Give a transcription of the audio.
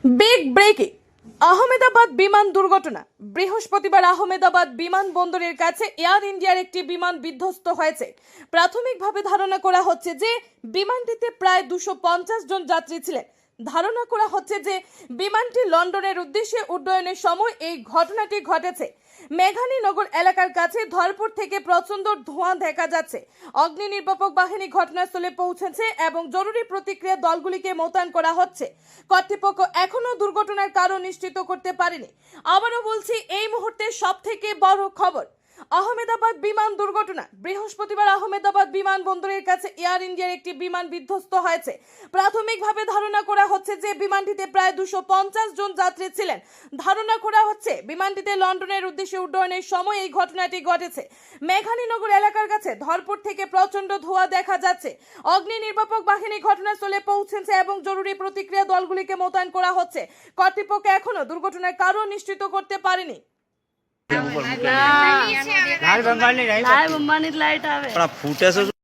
Big breaking Ahmedabad বিমান দুর্ঘটনা। বৃহস্পতিবার আহমেদাবাদ বিমানবন্দরের কাছে এয়ার ইন্ডিয়ার একটি বিমান বিধ্বস্ত হয়েছে। প্রাথমিকভাবে ধারণা করা হচ্ছে যে বিমানটিতে প্রায় 250 জন যাত্রী ছিলেন। ধারণা করা হচ্ছে যে বিমানটি লন্ডনের উদ্দেশ্যে উড্ডয়নের সময় এই ঘটনাটি ঘটেছে। মেঘানীনগর এলাকার কাছে ধরপুর থেকে প্রচন্ড ধোঁয়া দেখা যাচ্ছে। অগ্নি নির্বাপক বাহিনী ঘটনাস্থলে পৌঁছেছে এবং জরুরি প্রতিক্রিয়া দলগুলিকে মোতায়েন করা হচ্ছে। কর্তৃপক্ষ এখনো দুর্ঘটনার কারণ নিশ্চিত করতে পারেনি। আবারও বলছি, এই মুহূর্তে সবথেকে বড় খবর আহমেদাবাদ বিমান দুর্ঘটনা। বৃহস্পতিবার আহমেদাবাদ বিমানবন্দরের কাছে এয়ার ইন্ডিয়ার একটি বিমান বিধ্বস্ত হয়েছে। প্রাথমিকভাবে ধারণা করা হচ্ছে যে বিমানটিতে প্রায় 250 জন যাত্রী ছিলেন। ধারণা করা হচ্ছে বিমানটিতে লন্ডনের উদ্দেশ্যে উড্ডয়নের সময় এই ঘটনাটি ঘটেছে। মেঘানীনগর এলাকার কাছে ধরপুর থেকে প্রচন্ড ধোঁয়া দেখা যাচ্ছে। অগ্নি নির্বাপক বাহিনী ঘটনাস্থলে পৌঁছেছে এবং জরুরি প্রতিক্রিয়া দলগুলিকে মোতায়েন করা হচ্ছে। কর্তৃপক্ষ এখনো দুর্ঘটনার কারণ নিশ্চিত করতে পারেনি। लाल बंबानी लाइट आवे फुटेज